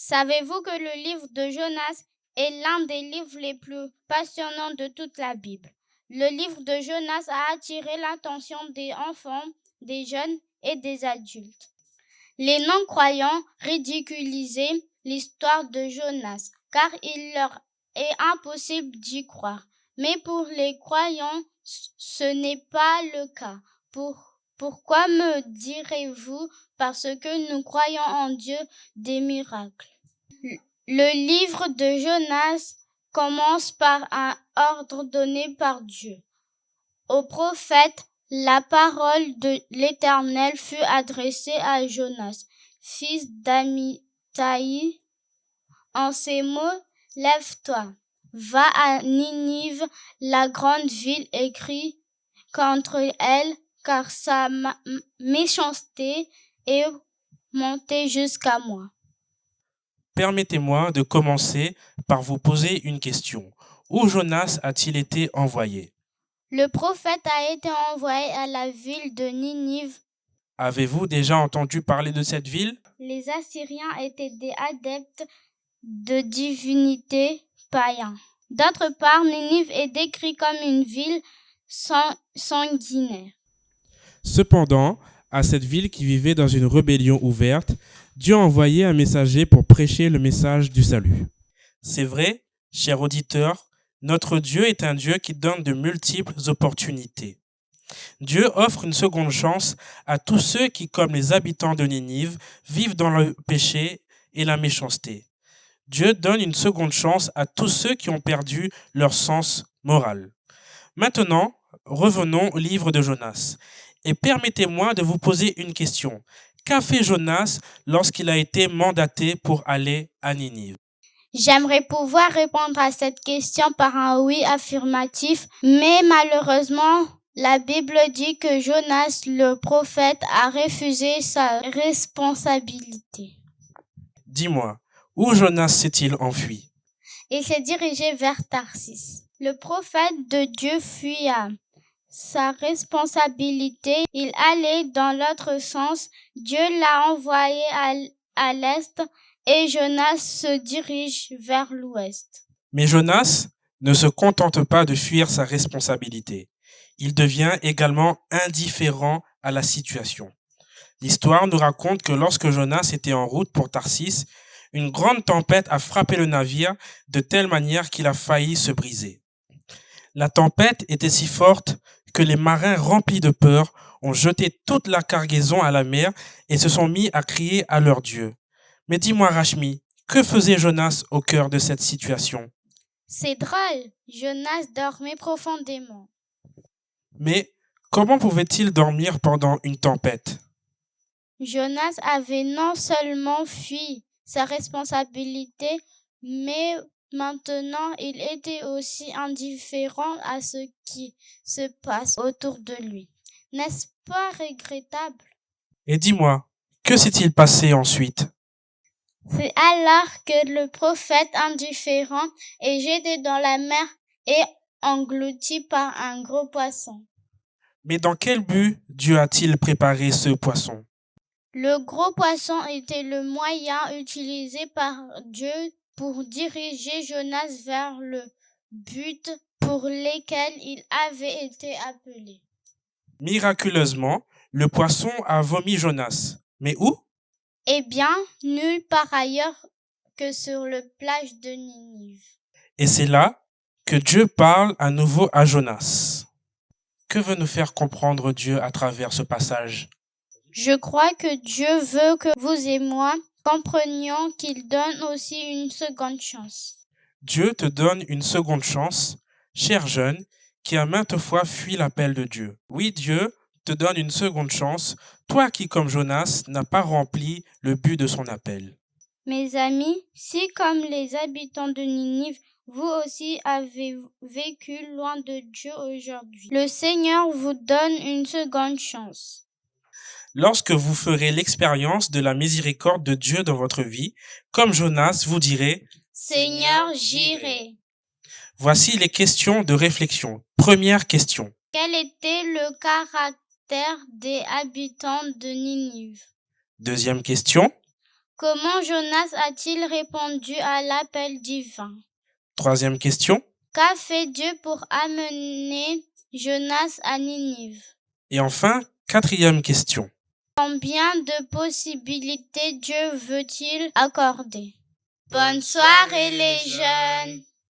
Savez-vous que le livre de Jonas est l'un des livres les plus passionnants de toute la Bible? Le livre de Jonas a attiré l'attention des enfants, des jeunes et des adultes. Les non-croyants ridiculisaient l'histoire de Jonas, car il leur est impossible d'y croire. Mais pour les croyants, ce n'est pas le cas. Pourquoi me direz-vous? Parce que nous croyons en Dieu des miracles. Le livre de Jonas commence par un ordre donné par Dieu. Au prophète, la parole de l'Éternel fut adressée à Jonas, fils d'Amittai. En ces mots, lève-toi, va à Ninive, la grande ville, et crie contre elle, car sa méchanceté est montée jusqu'à moi. Permettez-moi de commencer par vous poser une question. Où Jonas a-t-il été envoyé? Le prophète a été envoyé à la ville de Ninive. Avez-vous déjà entendu parler de cette ville? Les Assyriens étaient des adeptes de divinités païens. D'autre part, Ninive est décrit comme une ville sanguinaire. Cependant, à cette ville qui vivait dans une rébellion ouverte, Dieu a envoyé un messager pour prêcher le message du salut. C'est vrai, cher auditeur, notre Dieu est un Dieu qui donne de multiples opportunités. Dieu offre une seconde chance à tous ceux qui, comme les habitants de Ninive, vivent dans le péché et la méchanceté. Dieu donne une seconde chance à tous ceux qui ont perdu leur sens moral. Maintenant, revenons au livre de Jonas. Et permettez-moi de vous poser une question. Qu'a fait Jonas lorsqu'il a été mandaté pour aller à Ninive? J'aimerais pouvoir répondre à cette question par un oui affirmatif, mais malheureusement, la Bible dit que Jonas, le prophète, a refusé sa responsabilité. Dis-moi, où Jonas s'est-il enfui? Il s'est dirigé vers Tarsis. Le prophète de Dieu fuya sa responsabilité. Il allait dans l'autre sens. Dieu l'a envoyé à l'est et Jonas se dirige vers l'ouest. Mais Jonas ne se contente pas de fuir sa responsabilité. Il devient également indifférent à la situation. L'histoire nous raconte que lorsque Jonas était en route pour Tarsis, une grande tempête a frappé le navire de telle manière qu'il a failli se briser. La tempête était si forte que les marins remplis de peur ont jeté toute la cargaison à la mer et se sont mis à crier à leur Dieu. Mais dis-moi, Rachmi, que faisait Jonas au cœur de cette situation? C'est drôle, Jonas dormait profondément. Mais comment pouvait-il dormir pendant une tempête? Jonas avait non seulement fui sa responsabilité, mais maintenant il était aussi indifférent à ce qui se passe autour de lui. N'est-ce pas regrettable? Et dis-moi, que s'est-il passé ensuite? C'est alors que le prophète indifférent est jeté dans la mer et englouti par un gros poisson. Mais dans quel but Dieu a-t-il préparé ce poisson? Le gros poisson était le moyen utilisé par Dieu pour diriger Jonas vers le but pour lequel il avait été appelé. Miraculeusement, le poisson a vomi Jonas. Mais où? Eh bien, nulle part ailleurs que sur le plage de Ninive. Et c'est là que Dieu parle à nouveau à Jonas. Que veut nous faire comprendre Dieu à travers ce passage? Je crois que Dieu veut que vous et moi comprenions qu'il donne aussi une seconde chance. Dieu te donne une seconde chance, cher jeune, qui a maintes fois fui l'appel de Dieu. Oui, Dieu te donne une seconde chance, toi qui, comme Jonas, n'as pas rempli le but de son appel. Mes amis, si comme les habitants de Ninive, vous aussi avez vécu loin de Dieu aujourd'hui, le Seigneur vous donne une seconde chance. Lorsque vous ferez l'expérience de la miséricorde de Dieu dans votre vie, comme Jonas, vous direz « Seigneur, j'irai. » Voici les questions de réflexion. Première question. Quel était le caractère des habitants de Ninive? Deuxième question. Comment Jonas a-t-il répondu à l'appel divin? Troisième question. Qu'a fait Dieu pour amener Jonas à Ninive? Et enfin, quatrième question. Combien de possibilités Dieu veut-il accorder? Bonne soirée les jeunes!